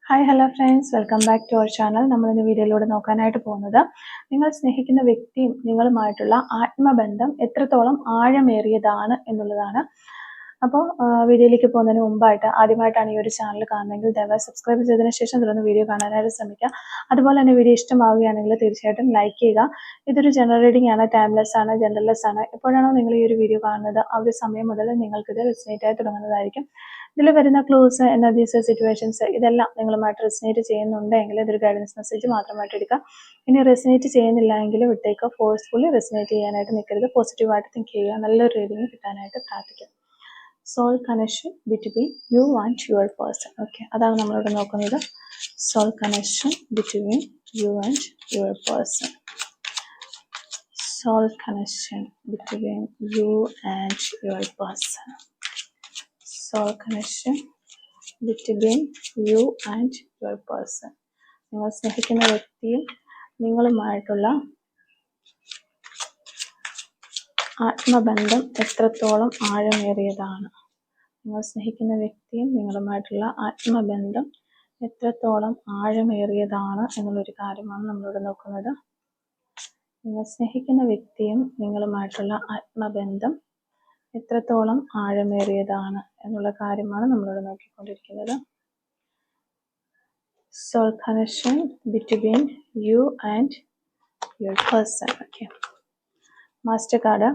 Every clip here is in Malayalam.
Hi hello friends, welcome back to our channel. നമ്മൾ ഇന്ന് വീഡിയോയിലൂടെ നോക്കാനായിട്ട് പോകുന്നത് നിങ്ങൾ സ്നേഹിക്കുന്ന വ്യക്തിയും നിങ്ങളുമായിട്ടുള്ള ആത്മബന്ധം എത്രത്തോളം ആഴമേറിയതാണ് എന്നുള്ളതാണ്. അപ്പോൾ വീഡിയോയിലേക്ക് പോകുന്നതിന് മുമ്പായിട്ട് ആദ്യമായിട്ടാണ് ഈ ഒരു ചാനൽ കാണുന്നതെങ്കിൽ ദയവായി സബ്സ്ക്രൈബ് ചെയ്തതിന് ശേഷം തുടർന്ന് വീഡിയോ കാണാനായിട്ട് ശ്രമിക്കുക. അതുപോലെ തന്നെ വീഡിയോ ഇഷ്ടമാവുകയാണെങ്കിൽ തീർച്ചയായിട്ടും ലൈക്ക് ചെയ്യുക. ഇതൊരു ജനറൽ റീഡിംഗ് ആണ്, ടൈംലെസ് ആണ്, ജെൻഡർലെസ് ആണ്. എപ്പോഴാണോ നിങ്ങൾ ഈ ഒരു വീഡിയോ കാണുന്നത് ആ ഒരു സമയം മുതൽ നിങ്ങൾക്കിത് റെസൊനേറ്റ് ആയി തുടങ്ങുന്നതായിരിക്കും. ഇതിൽ വരുന്ന ക്ലൂസ്, എനർജീസ്, സിറ്റുവേഷൻസ് ഇതെല്ലാം നിങ്ങളുമായിട്ട് റെസൊനേറ്റ് ചെയ്യുന്നുണ്ടെങ്കിൽ ഇതൊരു ഗൈഡൻസ് മെസ്സേജ് മാത്രമായിട്ട് എടുക്കുക. ഇനി റെസൊനേറ്റ് ചെയ്യുന്നില്ല എങ്കിൽ വിട്ടേക്ക്. ഫോഴ്സ്ഫുള്ളി റെസൊനേറ്റ് ചെയ്യാനായിട്ട് നിൽക്കരുത്. പോസിറ്റീവായിട്ട് തിങ്ക് ചെയ്യുക. നല്ലൊരു റീഡിങ് കിട്ടാനായിട്ട് പ്രാർത്ഥിക്കുക. Soul connection between you and your person. Okay, അതാണ് നമ്മളിവിടെ നോക്കുന്നത്. Soul connection between you and your person. Soul connection between you and your person. Soul connection between you and your person. നിങ്ങൾ സ്നേഹിക്കുന്ന വ്യക്തിയും നിങ്ങളുമായിട്ടുള്ള ആത്മബന്ധം എത്രത്തോളം ആഴമേറിയതാണ്. നിങ്ങൾ സ്നേഹിക്കുന്ന വ്യക്തിയും നിങ്ങളുമായിട്ടുള്ള ആത്മബന്ധം എത്രത്തോളം ആഴമേറിയതാണ് എന്നുള്ളൊരു കാര്യമാണ് നമ്മളിവിടെ നോക്കുന്നത്. നിങ്ങൾ സ്നേഹിക്കുന്ന വ്യക്തിയും നിങ്ങളുമായിട്ടുള്ള ആത്മബന്ധം എത്രത്തോളം ആഴമേറിയതാണ് എന്നുള്ള കാര്യമാണ് നമ്മളിവിടെ നോക്കിക്കൊണ്ടിരിക്കുന്നത്. Soul connection between you and your person. Okay, master card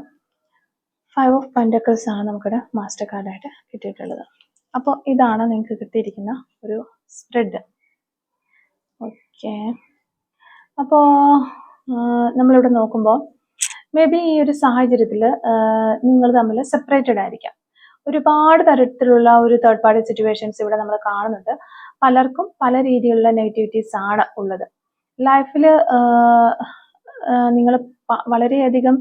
5 of pentacles ആണ് നമുക്കിവിടെ മാസ്റ്റർ കാർഡായിട്ട് കിട്ടിയിട്ടുള്ളത്. അപ്പോൾ ഇതാണ് നിങ്ങൾക്ക് കിട്ടിയിരിക്കുന്ന ഒരു സ്പ്രെഡ്. ഓക്കെ, അപ്പോൾ നമ്മളിവിടെ നോക്കുമ്പോൾ മേ ബി ഈ ഒരു സാഹചര്യത്തിൽ നിങ്ങൾ തമ്മിൽ സെപ്പറേറ്റഡ് ആയിരിക്കാം. ഒരുപാട് തരത്തിലുള്ള ഒരു തേർഡ് പാർട്ടി സിറ്റുവേഷൻസ് ഇവിടെ നമ്മൾ കാണുന്നുണ്ട്. പലർക്കും പല രീതിയിലുള്ള നെഗറ്റിവിറ്റീസ് ആണ് ഉള്ളത്. ലൈഫിൽ നിങ്ങൾ വളരെയധികം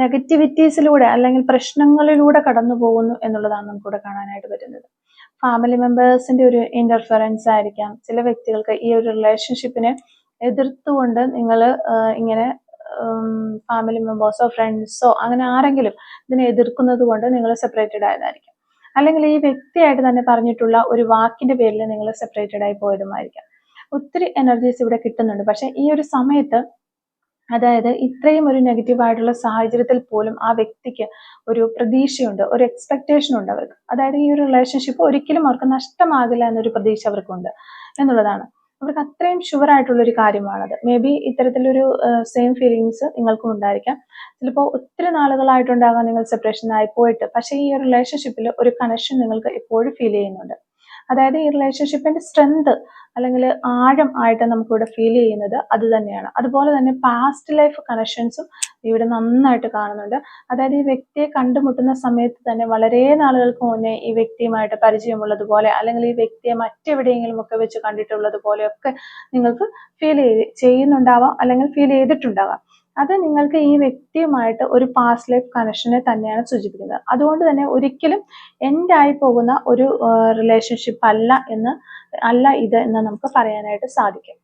നെഗറ്റിവിറ്റീസിലൂടെ അല്ലെങ്കിൽ പ്രശ്നങ്ങളിലൂടെ കടന്നു പോകുന്നു എന്നുള്ളതാണ് നമുക്കിവിടെ കാണാനായിട്ട് പറ്റുന്നത്. ഫാമിലി മെമ്പേഴ്സിന്റെ ഒരു ഇന്റർഫറൻസ് ആയിരിക്കാം. ചില വ്യക്തികൾക്ക് ഈ ഒരു റിലേഷൻഷിപ്പിനെ എതിർത്തുകൊണ്ട് നിങ്ങൾ ഇങ്ങനെ ഫാമിലി മെമ്പേഴ്സോ ഫ്രണ്ട്സോ അങ്ങനെ ആരെങ്കിലും ഇതിനെ എതിർക്കുന്നത് കൊണ്ട് നിങ്ങൾ സെപ്പറേറ്റഡ് ആയതായിരിക്കും. അല്ലെങ്കിൽ ഈ വ്യക്തിയായിട്ട് തന്നെ പറഞ്ഞിട്ടുള്ള ഒരു വാക്കിന്റെ പേരിൽ നിങ്ങൾ സെപ്പറേറ്റഡ് ആയി പോയതുമായിരിക്കാം. ഒത്തിരി എനർജീസ് ഇവിടെ കിട്ടുന്നുണ്ട്. പക്ഷെ ഈ ഒരു സമയത്ത്, അതായത് ഇത്രയും ഒരു നെഗറ്റീവായിട്ടുള്ള സാഹചര്യത്തിൽ പോലും ആ വ്യക്തിക്ക് ഒരു പ്രതീക്ഷയുണ്ട്, ഒരു എക്സ്പെക്ടേഷൻ ഉണ്ട് അവർക്ക്. അതായത് ഈ ഒരു റിലേഷൻഷിപ്പ് ഒരിക്കലും അവർക്ക് നഷ്ടമാകില്ല എന്നൊരു പ്രതീക്ഷ അവർക്കുണ്ട് എന്നുള്ളതാണ്. അവർക്ക് അത്രയും ഷുവർ ആയിട്ടുള്ള ഒരു കാര്യമാണത്. മേ ബി ഇത്തരത്തിലൊരു സെയിം ഫീലിങ്സ് നിങ്ങൾക്കും ഉണ്ടായിരിക്കാം. ചിലപ്പോൾ ഒത്തിരി നാളുകളായിട്ടുണ്ടാകാം നിങ്ങൾ സെപ്പറേഷൻ ആയി പോയിട്ട്, പക്ഷേ ഈ ഒരു റിലേഷൻഷിപ്പിൽ ഒരു കണക്ഷൻ നിങ്ങൾക്ക് എപ്പോഴും ഫീൽ ചെയ്യുന്നുണ്ട്. അതായത് ഈ റിലേഷൻഷിപ്പിന്റെ സ്ട്രെങ്ത് അല്ലെങ്കിൽ ആഴം ആയിട്ട് നമുക്കിവിടെ ഫീൽ ചെയ്യുന്നത് അത് തന്നെയാണ്. അതുപോലെ തന്നെ പാസ്റ്റ് ലൈഫ് കണക്ഷൻസും ഇവിടെ നന്നായിട്ട് കാണുന്നുണ്ട്. അതായത് ഈ വ്യക്തിയെ കണ്ടുമുട്ടുന്ന സമയത്ത് തന്നെ വളരെ നാളുകൾക്ക് മുന്നേ ഈ വ്യക്തിയുമായിട്ട് പരിചയമുള്ളതുപോലെ, അല്ലെങ്കിൽ ഈ വ്യക്തിയെ മറ്റെവിടെയെങ്കിലും ഒക്കെ വെച്ച് കണ്ടിട്ടുള്ളത് പോലെയൊക്കെ നിങ്ങൾക്ക് ഫീൽ ചെയ്യുന്നുണ്ടാവാം, അല്ലെങ്കിൽ ഫീൽ ചെയ്തിട്ടുണ്ടാവാം. അത് നിങ്ങൾക്ക് ഈ വ്യക്തിയുമായിട്ട് ഒരു പാസ്റ്റ് ലൈഫ് കണക്ഷനെ തന്നെയാണ് സൂചിപ്പിക്കുന്നത്. അതുകൊണ്ട് തന്നെ ഒരിക്കലും എൻഡ് ആയി പോകുന്ന ഒരു റിലേഷൻഷിപ്പ് അല്ല ഇത് എന്ന് നമുക്ക് പറയാനായിട്ട് സാധിക്കും.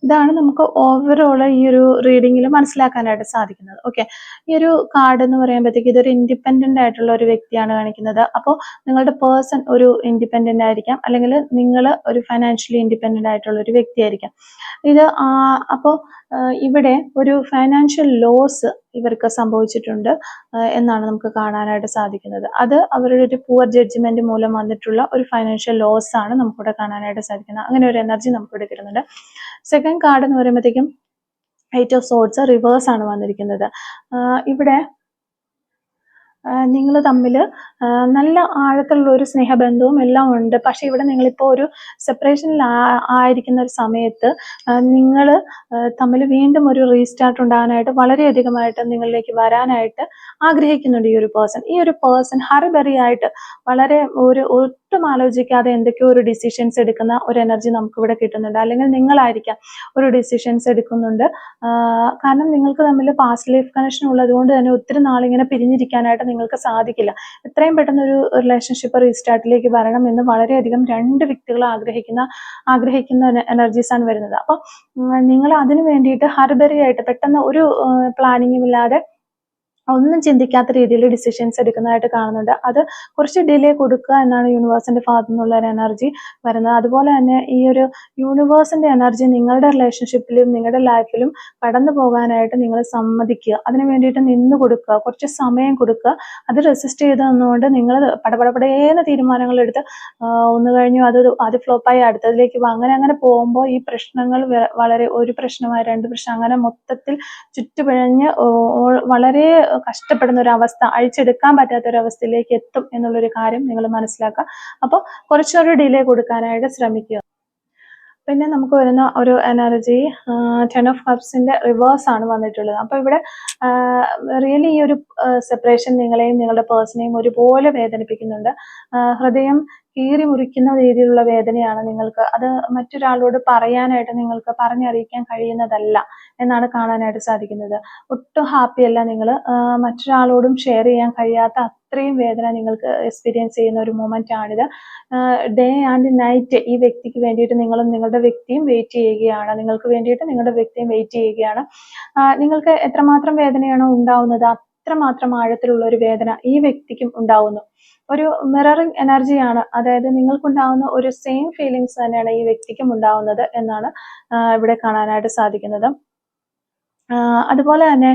ഇതാണ് നമുക്ക് ഓവറോൾ ഈ ഒരു റീഡിങ്ങിൽ മനസ്സിലാക്കാനായിട്ട് സാധിക്കുന്നത്. ഓക്കെ, ഈ ഒരു കാർഡ് എന്ന് പറയുമ്പോഴത്തേക്ക് ഇതൊരു ഇൻഡിപെൻഡന്റ് ആയിട്ടുള്ള ഒരു വ്യക്തിയാണ് കാണിക്കുന്നത്. അപ്പോൾ നിങ്ങളുടെ പേഴ്സൺ ഒരു ഇൻഡിപെൻഡന്റ് ആയിരിക്കാം, അല്ലെങ്കിൽ നിങ്ങൾ ഒരു ഫൈനാൻഷ്യലി ഇൻഡിപെൻഡന്റ് ആയിട്ടുള്ള ഒരു വ്യക്തിയായിരിക്കാം. ഇത് അപ്പോൾ ഇവിടെ ഒരു ഫൈനാൻഷ്യൽ ലോസ് ഇവർക്ക് സംഭവിച്ചിട്ടുണ്ട് എന്നാണ് നമുക്ക് കാണാനായിട്ട് സാധിക്കുന്നത്. അത് അവരുടെ ഒരു പുവർ ജഡ്ജ്മെന്റ് മൂലം വന്നിട്ടുള്ള ഒരു ഫൈനാൻഷ്യൽ ലോസ് ആണ് നമുക്കിവിടെ കാണാനായിട്ട് സാധിക്കുന്നത്. അങ്ങനെ ഒരു എനർജി നമുക്കിവിടെ കിട്ടുന്നുണ്ട്. സെക്കൻഡ് കാർഡ് എന്ന് പറയുമ്പോഴത്തേക്കും 8 ഓഫ് സോർഡ്സ് റിവേഴ്സ് ആണ് വന്നിരിക്കുന്നത്. ഇവിടെ നിങ്ങൾ തമ്മിൽ നല്ല ആഴത്തിലുള്ള ഒരു സ്നേഹബന്ധവും എല്ലാം ഉണ്ട്. പക്ഷെ ഇവിടെ നിങ്ങളിപ്പോൾ ഒരു സെപ്പറേഷനിൽ ആയിരിക്കുന്ന ഒരു സമയത്ത് നിങ്ങൾ തമ്മിൽ വീണ്ടും ഒരു റീസ്റ്റാർട്ട് ഉണ്ടാകാനായിട്ട് വളരെയധികമായിട്ട് നിങ്ങളിലേക്ക് വരാനായിട്ട് ആഗ്രഹിക്കുന്നുണ്ട് ഈ ഒരു പേഴ്സൺ. ഈ ഒരു പേഴ്സൺ ഹറിബറി ആയിട്ട് വളരെ ഒട്ടും ആലോചിക്കാതെ എന്തൊക്കെയോ ഒരു ഡിസിഷൻസ് എടുക്കുന്ന ഒരു എനർജി നമുക്കിവിടെ കിട്ടുന്നുണ്ട്. അല്ലെങ്കിൽ നിങ്ങളായിരിക്കാം ഒരു ഡിസിഷൻസ് എടുക്കുന്നുണ്ട്. കാരണം നിങ്ങൾക്ക് തമ്മിൽ പാസ്റ്റ് ലൈഫ് കണക്ഷൻ ഉള്ളത് കൊണ്ട് തന്നെ ഒത്തിരി നാളിങ്ങനെ പിരിഞ്ഞിരിക്കാനായിട്ട് നിങ്ങൾക്ക് സാധിക്കില്ല. എത്രയും പെട്ടെന്ന് ഒരു റിലേഷൻഷിപ്പ് റീസ്റ്റാർട്ടിലേക്ക് വരണം എന്ന് വളരെയധികം രണ്ട് വ്യക്തികൾ ആഗ്രഹിക്കുന്ന എനർജീസ് ആണ് വരുന്നത്. അപ്പൊ നിങ്ങൾ അതിനു വേണ്ടിയിട്ട് ഹർബറി ആയിട്ട് പെട്ടെന്ന് ഒരു പ്ലാനിങ്ങും ഇല്ലാതെ ഒന്നും ചിന്തിക്കാത്ത രീതിയിൽ ഡിസിഷൻസ് എടുക്കുന്നതായിട്ട് കാണുന്നുണ്ട്. അത് കുറച്ച് ഡിലേ കൊടുക്കുക എന്നാണ് യൂണിവേഴ്സിന്റെ ഭാഗത്തു നിന്നുള്ള ഒരു എനർജി വരുന്നത്. അതുപോലെ തന്നെ ഈ ഒരു യൂണിവേഴ്സിന്റെ എനർജി നിങ്ങളുടെ റിലേഷൻഷിപ്പിലും നിങ്ങളുടെ ലൈഫിലും കടന്നു പോകാനായിട്ട് നിങ്ങൾ സമ്മതിക്കുക. അതിന് വേണ്ടിയിട്ട് നിന്ന് കൊടുക്കുക, കുറച്ച് സമയം കൊടുക്കുക. അത് റെസിസ്റ്റ് ചെയ്ത് നിന്നുകൊണ്ട് നിങ്ങൾ പടപടപടേന്ന് തീരുമാനങ്ങൾ എടുത്ത് ഒന്ന് കഴിഞ്ഞു അത് ഫ്ലോപ്പായി അടുത്തതിലേക്ക് പോകും. അങ്ങനെ പോകുമ്പോൾ ഈ പ്രശ്നങ്ങൾ വളരെ ഒരു പ്രശ്നമായി 2 പ്രശ്നം അങ്ങനെ മൊത്തത്തിൽ ചുറ്റുപിഴഞ്ഞ് വളരെ കഷ്ടപ്പെടുന്ന ഒരു അവസ്ഥ, അഴിച്ചെടുക്കാൻ പറ്റാത്ത ഒരു അവസ്ഥയിലേക്ക് എത്തും എന്നുള്ളൊരു കാര്യം നിങ്ങൾ മനസ്സിലാക്കുക. അപ്പോൾ കുറച്ചൊരു ഡിലേ കൊടുക്കാനായിട്ട് ശ്രമിക്കുക. പിന്നെ നമുക്ക് വരുന്ന ഒരു എനർജി 10 ഓഫ് കപ്സിന്റെ റിവേഴ്സ് ആണ് വന്നിട്ടുള്ളത്. അപ്പോൾ ഇവിടെ റിയലി ഈ ഒരു സെപ്പറേഷൻ നിങ്ങളെയും നിങ്ങളുടെ പേഴ്സണെയും ഒരുപോലെ വേദനിപ്പിക്കുന്നുണ്ട്. ഹൃദയം കീറി മുറിക്കുന്ന രീതിയിലുള്ള വേദനയാണ് നിങ്ങൾക്ക്. അത് മറ്റൊരാളോട് പറയാനായിട്ട് നിങ്ങൾക്ക് പറഞ്ഞറിയിക്കാൻ കഴിയുന്നതല്ല എന്നാണ് കാണാനായിട്ട് സാധിക്കുന്നത്. ഒട്ടും ഹാപ്പി അല്ല നിങ്ങൾ. മറ്റൊരാളോടും ഷെയർ ചെയ്യാൻ കഴിയാത്ത അത്രയും വേദന നിങ്ങൾക്ക് എക്സ്പീരിയൻസ് ചെയ്യുന്ന ഒരു മൊമെന്റ് ആണിത്. ഡേ ആൻഡ് നൈറ്റ് ഈ വ്യക്തിക്ക് വേണ്ടിയിട്ട് നിങ്ങളും നിങ്ങളുടെ വ്യക്തിയും വെയിറ്റ് ചെയ്യുകയാണ്. നിങ്ങൾക്ക് വേണ്ടിയിട്ട് നിങ്ങളുടെ വ്യക്തിയും വെയിറ്റ് ചെയ്യുകയാണ്. നിങ്ങൾക്ക് എത്രമാത്രം വേദനയാണോ ഉണ്ടാവുന്നത് അത്രമാത്രം ആഴത്തിലുള്ള ഒരു വേദന ഈ വ്യക്തിക്കും ഉണ്ടാവുന്നു. ഒരു മിററിംഗ് എനർജിയാണ്. അതായത് നിങ്ങൾക്കുണ്ടാവുന്ന ഒരു സെയിം ഫീലിങ്സ് തന്നെയാണ് ഈ വ്യക്തിക്കും ഉണ്ടാവുന്നത് എന്നാണ് ഇവിടെ കാണാനായിട്ട് സാധിക്കുന്നത്. അതുപോലെ തന്നെ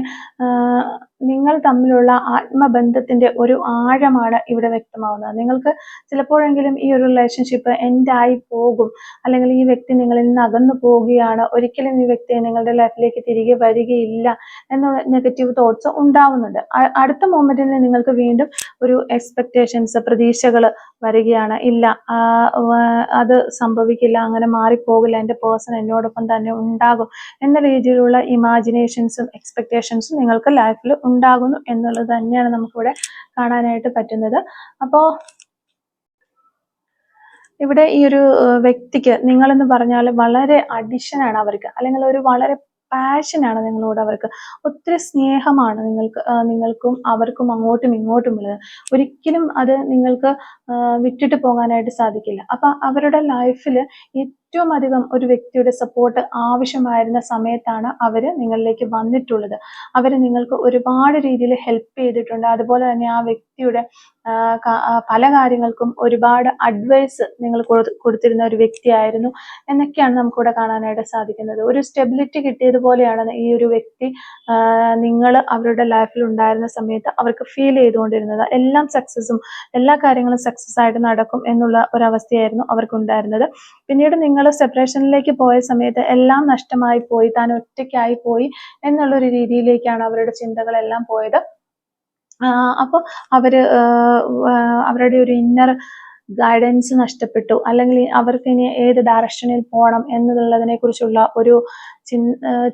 നിങ്ങൾ തമ്മിലുള്ള ആത്മബന്ധത്തിന്റെ ഒരു ആഴമാണ് ഇവിടെ വ്യക്തമാവുന്നത്. നിങ്ങൾക്ക് ചിലപ്പോഴെങ്കിലും ഈ ഒരു റിലേഷൻഷിപ്പ് എൻഡായി പോകും, അല്ലെങ്കിൽ ഈ വ്യക്തി നിങ്ങളിൽ നിന്ന് അകന്നു പോവുകയാണ്, ഒരിക്കലും ഈ വ്യക്തി നിങ്ങളുടെ ലൈഫിലേക്ക് തിരികെ വരികയില്ല എന്നുള്ള നെഗറ്റീവ് തോട്ട്സ് ഉണ്ടാവുന്നുണ്ട്. അടുത്ത മൊമെന്റിൽ നിങ്ങൾക്ക് വീണ്ടും ഒരു എക്സ്പെക്ടേഷൻസ്, പ്രതീക്ഷകൾ വരികയാണ്. ഇല്ല, അത് സംഭവിക്കില്ല, അങ്ങനെ മാറിപ്പോകില്ല, എൻ്റെ പേഴ്സൺ എന്നോടൊപ്പം തന്നെ ഉണ്ടാകും എന്ന രീതിയിലുള്ള ഇമാജിനേഷൻസും എക്സ്പെക്ടേഷൻസും നിങ്ങൾക്ക് ലൈഫിൽ ഉണ്ടാകുന്നു എന്നുള്ളത് തന്നെയാണ് നമുക്കിവിടെ കാണാനായിട്ട് പറ്റുന്നത്. അപ്പോൾ ഇവിടെ ഈ ഒരു വ്യക്തിക്ക് നിങ്ങളെന്ന് പറഞ്ഞാൽ വളരെ അഡിഷനാണ് അവർക്ക്, അല്ലെങ്കിൽ ഒരു വളരെ പാഷനാണ് നിങ്ങളോട് അവർക്ക്. ഒത്തിരി സ്നേഹമാണ് നിങ്ങൾക്കും അവർക്കും അങ്ങോട്ടും ഇങ്ങോട്ടും ഉള്ളത്. ഒരിക്കലും അത് നിങ്ങൾക്ക് വിട്ടിട്ട് പോകാനായിട്ട് സാധിക്കില്ല. അപ്പൊ അവരുടെ ലൈഫിൽ ഏറ്റവും അധികം ഒരു വ്യക്തിയുടെ സപ്പോർട്ട് ആവശ്യമായിരുന്ന സമയത്താണ് അവര് നിങ്ങളിലേക്ക് വന്നിട്ടുള്ളത്. അവര് നിങ്ങൾക്ക് ഒരുപാട് രീതിയിൽ ഹെൽപ്പ് ചെയ്തിട്ടുണ്ട്. അതുപോലെ തന്നെ ആ വ്യക്തിയുടെ പല കാര്യങ്ങൾക്കും ഒരുപാട് അഡ്വൈസ് നിങ്ങൾ കൊടുത്തിരുന്ന ഒരു വ്യക്തിയായിരുന്നു എന്നൊക്കെയാണ് നമുക്കിവിടെ കാണാനായിട്ട് സാധിക്കുന്നത്. ഒരു സ്റ്റെബിലിറ്റി കിട്ടിയതുപോലെയാണ് ഈ ഒരു വ്യക്തി നിങ്ങൾ അവരുടെ ലൈഫിൽ ഉണ്ടായിരുന്ന സമയത്ത് അവർക്ക് ഫീൽ ചെയ്തുകൊണ്ടിരുന്നത്. എല്ലാം സക്സസും എല്ലാ കാര്യങ്ങളും സക്സസ് ആയിട്ട് നടക്കും എന്നുള്ള ഒരവസ്ഥയായിരുന്നു അവർക്കുണ്ടായിരുന്നത്. പിന്നീട് നിങ്ങൾ സെപ്പറേഷനിലേക്ക് പോയ സമയത്ത് എല്ലാം നഷ്ടമായി പോയി, താൻ ഒറ്റയ്ക്കായി പോയി എന്നുള്ളൊരു രീതിയിലേക്കാണ് അവരുടെ ചിന്തകളെല്ലാം പോയത്. അപ്പോൾ അവരുടെ ഒരു ഇന്നർ ഗൈഡൻസ് നഷ്ടപ്പെട്ടു, അല്ലെങ്കിൽ അവർക്ക് ഇനി ഏത് ഡയറക്ഷനിൽ പോകണം എന്നുള്ളതിനെ കുറിച്ചുള്ള ഒരു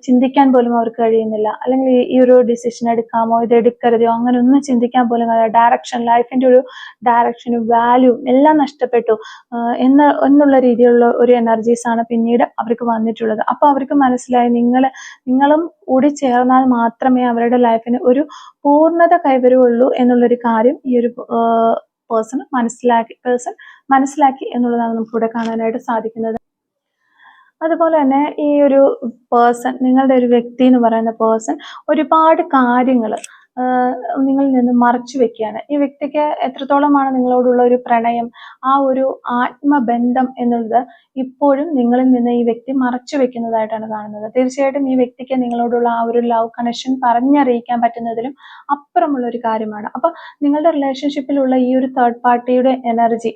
ചിന്തിക്കാൻ പോലും അവർക്ക് കഴിയുന്നില്ല. അല്ലെങ്കിൽ ഈ ഒരു ഡിസിഷൻ എടുക്കാമോ, ഇത് എടുക്കരുതോ, അങ്ങനെ ഒന്നും ചിന്തിക്കാൻ പോലും ഡയറക്ഷൻ, ലൈഫിന്റെ ഒരു ഡയറക്ഷനും വാല്യൂ എല്ലാം നഷ്ടപ്പെട്ടു എന്നുള്ള രീതിയിലുള്ള ഒരു എനർജീസ് ആണ് പിന്നീട് അവർക്ക് വന്നിട്ടുള്ളത്. അപ്പൊ അവർക്ക് മനസ്സിലായി നിങ്ങളും കൂടി ചേർന്നാൽ മാത്രമേ അവരുടെ ലൈഫിന് ഒരു പൂർണ്ണത കൈവരുള്ളൂ എന്നുള്ളൊരു കാര്യം ഈ ഒരു പേഴ്സൺ മനസ്സിലാക്കി എന്നുള്ളതാണ് നമുക്കിവിടെ കാണാനായിട്ട് സാധിക്കുന്നത്. അതുപോലെ തന്നെ ഈ ഒരു പേഴ്സൺ, നിങ്ങളുടെ ഒരു വ്യക്തി എന്ന് പറയുന്ന പേഴ്സൺ ഒരുപാട് കാര്യങ്ങൾ നിങ്ങളിൽ നിന്ന് മറച്ചു വെക്കുകയാണ്. ഈ വ്യക്തിക്ക് എത്രത്തോളമാണ് നിങ്ങളോടുള്ള ഒരു പ്രണയം, ആ ഒരു ആത്മബന്ധം എന്നുള്ളത് ഇപ്പോഴും നിങ്ങളിൽ നിന്ന് ഈ വ്യക്തി മറച്ചു വെക്കുന്നതായിട്ടാണ് കാണുന്നത്. തീർച്ചയായിട്ടും ഈ വ്യക്തിക്ക് നിങ്ങളോടുള്ള ആ ഒരു ലവ് കണക്ഷൻ പറഞ്ഞറിയിക്കാൻ പറ്റുന്നതിലും അപ്പുറമുള്ള ഒരു കാര്യമാണ്. അപ്പൊ നിങ്ങളുടെ റിലേഷൻഷിപ്പിലുള്ള ഈ ഒരു തേർഡ് പാർട്ടിയുടെ എനർജി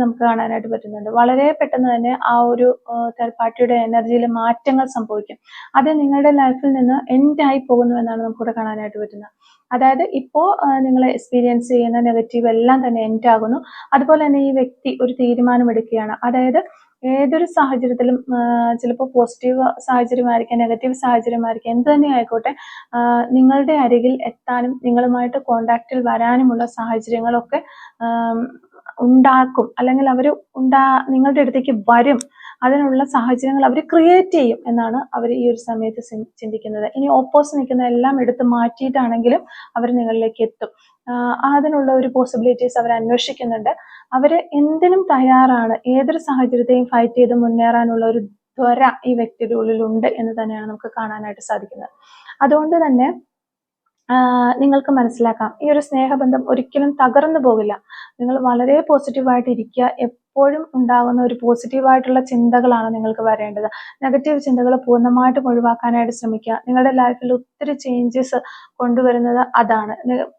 നമുക്ക് കാണാനായിട്ട് പറ്റുന്നുണ്ട്. വളരെ പെട്ടെന്ന് തന്നെ ആ ഒരു തേർഡ് പാർട്ടിയുടെ എനർജിയിൽ മാറ്റങ്ങൾ സംഭവിക്കും. അത് നിങ്ങളുടെ ലൈഫിൽ നിന്ന് എൻഡായി പോകുന്നു എന്നാണ് നമുക്കിവിടെ കാണാനായിട്ട് പറ്റുന്നത്. അതായത് ഇപ്പോൾ നിങ്ങൾ എക്സ്പീരിയൻസ് ചെയ്യുന്ന നെഗറ്റീവ് എല്ലാം തന്നെ എൻഡ് ആകുന്നു. അതുപോലെ തന്നെ ഈ വ്യക്തി ഒരു തീരുമാനം എടുക്കുകയാണ്. അതായത് ഏതൊരു സാഹചര്യത്തിലും ചിലപ്പോൾ പോസിറ്റീവ് സാഹചര്യമായിരിക്കാം, നെഗറ്റീവ് സാഹചര്യമായിരിക്കാം, എന്ത് തന്നെ ആയിക്കോട്ടെ, നിങ്ങളുടെ അരികിൽ എത്താനും നിങ്ങളുമായിട്ട് കോണ്ടാക്റ്റിൽ വരാനുമുള്ള സാഹചര്യങ്ങളൊക്കെ ഉണ്ടാക്കും, അല്ലെങ്കിൽ അവർ നിങ്ങളുടെ അടുത്തേക്ക് വരും. അതിനുള്ള സാഹചര്യങ്ങൾ അവർ ക്രിയേറ്റ് ചെയ്യും എന്നാണ് അവർ ഈ ഒരു സമയത്ത് ചിന്തിക്കുന്നത്. ഇനി ഓപ്പോസിറ്റ് നിൽക്കുന്ന എല്ലാം എടുത്ത് മാറ്റിയിട്ടാണെങ്കിലും അവർ നിങ്ങളിലേക്ക് എത്തും. അതിനുള്ള ഒരു പോസിബിലിറ്റീസ് അവർ അന്വേഷിക്കുന്നുണ്ട്. അവർ എന്തിനും തയ്യാറാണ്. ഏതൊരു സാഹചര്യത്തെയും ഫൈറ്റ് ചെയ്ത് മുന്നേറാനുള്ള ഒരു ത്വര ഈ വ്യക്തിയുടെ ഉള്ളിലുണ്ട് എന്ന് തന്നെയാണ് നമുക്ക് കാണാനായിട്ട് സാധിക്കുന്നത്. അതുകൊണ്ട് തന്നെ നിങ്ങൾക്ക് മനസ്സിലാക്കാം ഈ ഒരു സ്നേഹബന്ധം ഒരിക്കലും തകർന്നു പോകില്ല. നിങ്ങൾ വളരെ പോസിറ്റീവായിട്ട് ഇരിക്കുക. എപ്പോഴും ഉണ്ടാകുന്ന ഒരു പോസിറ്റീവായിട്ടുള്ള ചിന്തകളാണ് നിങ്ങൾക്ക് വരേണ്ടത്. നെഗറ്റീവ് ചിന്തകൾ പൂർണ്ണമായിട്ടും ഒഴിവാക്കാനായിട്ട് ശ്രമിക്കുക. നിങ്ങളുടെ ലൈഫിൽ ഒത്തിരി ചേഞ്ചസ് കൊണ്ടുവരുന്നത് അതാണ്.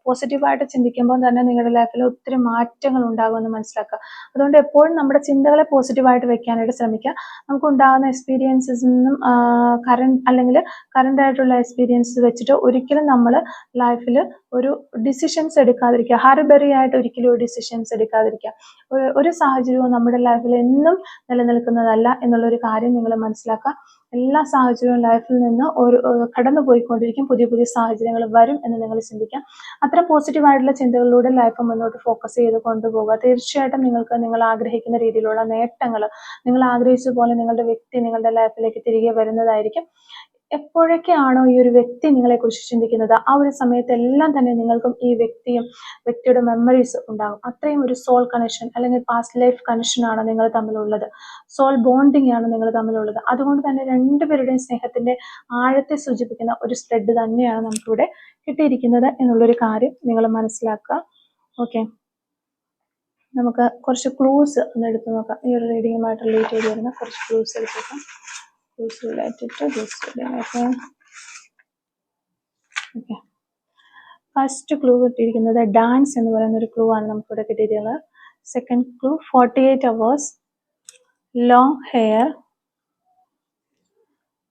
പോസിറ്റീവായിട്ട് ചിന്തിക്കുമ്പോൾ തന്നെ നിങ്ങളുടെ ലൈഫിൽ ഒത്തിരി മാറ്റങ്ങൾ ഉണ്ടാകുമെന്ന് മനസ്സിലാക്കുക. അതുകൊണ്ട് എപ്പോഴും നമ്മുടെ ചിന്തകളെ പോസിറ്റീവായിട്ട് വെക്കാനായിട്ട് ശ്രമിക്കുക. നമുക്കുണ്ടാകുന്ന എക്സ്പീരിയൻസസിൽ നിന്നും കറണ്ട് ആയിട്ടുള്ള എക്സ്പീരിയൻസ് വെച്ചിട്ട് ഒരിക്കലും നമ്മൾ ലൈഫിൽ ഒരു ഡിസിഷൻസ് എടുക്കാതിരിക്കുക. ഹറിബറി ആയിട്ട് ഒരിക്കലും ഒരു ഡിസിഷൻസ് എടുക്കാതിരിക്കുക. ഒരു സാഹചര്യവും നമ്മുടെ ലൈഫിൽ എന്നും നിലനിൽക്കുന്നതല്ല എന്നുള്ളൊരു കാര്യം നിങ്ങൾ മനസ്സിലാക്കുക. എല്ലാ സാഹചര്യവും ലൈഫിൽ നിന്ന് കടന്നു പോയിക്കൊണ്ടിരിക്കും. പുതിയ പുതിയ സാഹചര്യങ്ങൾ വരും എന്ന് നിങ്ങൾ ചിന്തിക്കാം. അത്ര പോസിറ്റീവായിട്ടുള്ള ചിന്തകളിലൂടെ ലൈഫ് മുന്നോട്ട് ഫോക്കസ് ചെയ്ത് കൊണ്ടുപോകുക. തീർച്ചയായിട്ടും നിങ്ങൾക്ക് നിങ്ങൾ ആഗ്രഹിക്കുന്ന രീതിയിലുള്ള നേട്ടങ്ങൾ, നിങ്ങൾ ആഗ്രഹിച്ച പോലെ നിങ്ങളുടെ വ്യക്തി നിങ്ങളുടെ ലൈഫിലേക്ക് തിരികെ വരുന്നതായിരിക്കും. എപ്പോഴൊക്കെയാണോ ഈ ഒരു വ്യക്തി നിങ്ങളെക്കുറിച്ച് ചിന്തിക്കുന്നത് ആ ഒരു സമയത്തെല്ലാം തന്നെ നിങ്ങൾക്കും ഈ വ്യക്തിയുടെ മെമ്മറീസ് ഉണ്ടാകും. അത്രയും ഒരു സോൾ കണക്ഷൻ അല്ലെങ്കിൽ പാസ്റ്റ് ലൈഫ് കണക്ഷൻ ആണ് നിങ്ങൾ തമ്മിലുള്ളത്. സോൾ ബോണ്ടിങ് ആണ് നിങ്ങൾ തമ്മിലുള്ളത്. അതുകൊണ്ട് തന്നെ രണ്ടുപേരുടെയും സ്നേഹത്തിന്റെ ആഴത്തെ സൂചിപ്പിക്കുന്ന ഒരു ത്രെഡ് തന്നെയാണ് നമുക്കിവിടെ കിട്ടിയിരിക്കുന്നത് എന്നുള്ളൊരു കാര്യം നിങ്ങൾ മനസ്സിലാക്കുക. ഓക്കെ, നമുക്ക് കുറച്ച് ക്ലൂസ് ഒന്ന് എടുത്തു നോക്കാം. ഈ ഒരു റീഡിങ്ങുമായിട്ട് റിലേറ്റ് ചെയ്ത് വരുന്ന കുറച്ച് ക്ലൂസ് എടുത്തേക്കാം. related to this reading. Okay. First clue കിട്ടിയിരിക്കുന്നത് ഡാൻസ് എന്ന് പറയുന്ന ഒരു ക്ലൂ ആണ് നമുക്കിവിടെ കിട്ടിയിട്ടുള്ളത്. Second clue 48 hours, long hair,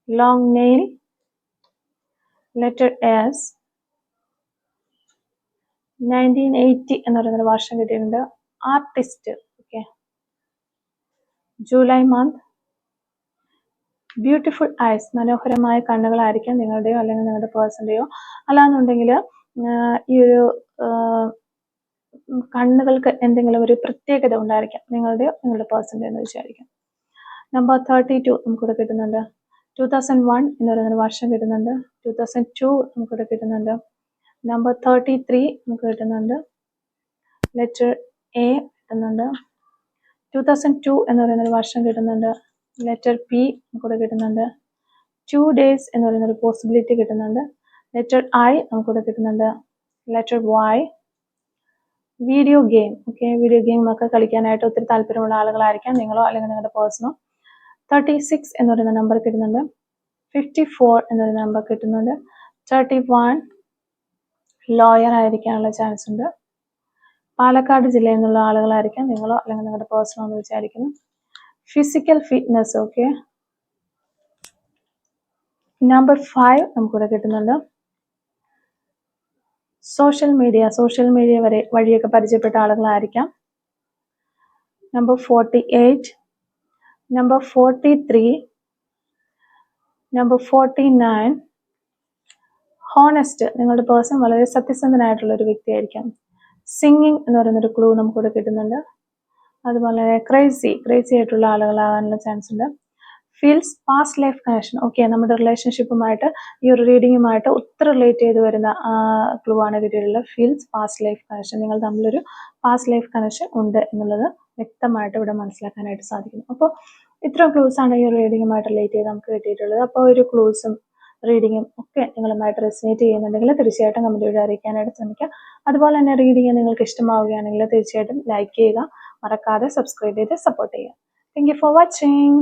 long nail, letter S, 1980 എന്ന് പറയുന്നൊരു വർഷം കിട്ടിയിട്ടുണ്ട്. Artist, okay, July month, beautiful ice, മനോഹരമായ കണ്ണുകളായിരിക്കാം നിങ്ങളുടെയോ അല്ലെങ്കിൽ നിങ്ങളുടെ പേഴ്സൻ്റെയോ. അല്ലാന്നുണ്ടെങ്കിൽ ഈ ഒരു കണ്ണുകൾക്ക് എന്തെങ്കിലും ഒരു പ്രത്യേകത ഉണ്ടായിരിക്കാം നിങ്ങളുടെയോ നിങ്ങളുടെ പേഴ്സൻ്റെയോ എന്ന് വിചാരിക്കാം. നമ്പർ 32 നമുക്കിവിടെ കിട്ടുന്നുണ്ട്. 2001 എന്ന് പറയുന്നൊരു വർഷം കിട്ടുന്നുണ്ട്. 2002 നമുക്കിവിടെ കിട്ടുന്നുണ്ട്. നമ്പർ 33 നമുക്ക് കിട്ടുന്നുണ്ട്. ലെറ്റർ എ കിട്ടുന്നുണ്ട്. 2002 എന്ന് പറയുന്നൊരു വർഷം കിട്ടുന്നുണ്ട്. ലെറ്റർ പി നമുക്കിവിടെ കിട്ടുന്നുണ്ട്. 2 days എന്ന് പറയുന്നൊരു പോസിബിലിറ്റി കിട്ടുന്നുണ്ട്. ലെറ്റർ ഐ നമുക്കിവിടെ കിട്ടുന്നുണ്ട്. Letter Y, video game. Okay, video game ഒക്കെ കളിക്കാനായിട്ട് ഒത്തിരി താല്പര്യമുള്ള ആളുകളായിരിക്കാം നിങ്ങളോ അല്ലെങ്കിൽ നിങ്ങളുടെ പേഴ്സണോ. 36 എന്ന് പറയുന്ന നമ്പർ കിട്ടുന്നുണ്ട്. 54 എന്ന് പറയുന്ന നമ്പർ കിട്ടുന്നുണ്ട്. 31 ലോയർ ആയിരിക്കാനുള്ള ചാൻസ് ഉണ്ട്. പാലക്കാട് ജില്ലയിൽ നിന്നുള്ള ആളുകളായിരിക്കാം നിങ്ങളോ അല്ലെങ്കിൽ നിങ്ങളുടെ പേഴ്സണോ എന്ന് വിചാരിക്കുന്നു. Physical fitness, okay. നമ്പർ 5 നമുക്കിവിടെ കിട്ടുന്നുണ്ട്. സോഷ്യൽ മീഡിയ വഴിയൊക്കെ പരിചയപ്പെട്ട ആളുകളായിരിക്കാം. നമ്പർ 48, നമ്പർ 43, നമ്പർ 49, ഹോണസ്റ്റ്, നിങ്ങളുടെ പേഴ്സൺ വളരെ സത്യസന്ധനായിട്ടുള്ള ഒരു വ്യക്തിയായിരിക്കാം. സിംഗിങ് എന്ന് പറയുന്നൊരു ക്ലൂ നമുക്കിവിടെ കിട്ടുന്നുണ്ട്. അതുപോലെ ക്രേസി ആയിട്ടുള്ള ആളുകളാകാനുള്ള ചാൻസ് ഉണ്ട്. Feels past life connection, okay, നമ്മുടെ റിലേഷൻഷിപ്പുമായിട്ട് ഈ ഒരു റീഡിങ്ങുമായിട്ട് ഒത്തിരി റിലേറ്റ് ചെയ്ത് വരുന്ന ക്ലൂ ആണ് കിട്ടിയിട്ടുള്ളത്. ഫീൽസ് പാസ്റ്റ് ലൈഫ് കണക്ഷൻ, നിങ്ങൾ തമ്മിലൊരു പാസ്റ്റ് ലൈഫ് കണക്ഷൻ ഉണ്ട് എന്നുള്ളത് വ്യക്തമായിട്ട് ഇവിടെ മനസ്സിലാക്കാനായിട്ട് സാധിക്കുന്നു. അപ്പോൾ ഇത്ര ക്ലൂസ് ആണ് ഈ ഒരു റീഡിങ്ങുമായിട്ട് റിലേറ്റ് ചെയ്ത് നമുക്ക് കിട്ടിയിട്ടുള്ളത്. അപ്പോൾ ഒരു ക്ലൂസും റീഡിങ്ങും ഒക്കെ നിങ്ങളുമായിട്ട് റെസിനേറ്റ് ചെയ്യുന്നുണ്ടെങ്കിൽ തീർച്ചയായിട്ടും കമന്റ് വഴി അറിയിക്കാനായിട്ട് ശ്രമിക്കുക. അതുപോലെ തന്നെ റീഡിങ് നിങ്ങൾക്ക് ഇഷ്ടമാവുകയാണെങ്കിൽ തീർച്ചയായിട്ടും ലൈക്ക് ചെയ്യുക, മറക്കാതെ സബ്സ്ക്രൈബ് ചെയ്ത് സപ്പോർട്ട് ചെയ്യുക. Thank you for watching.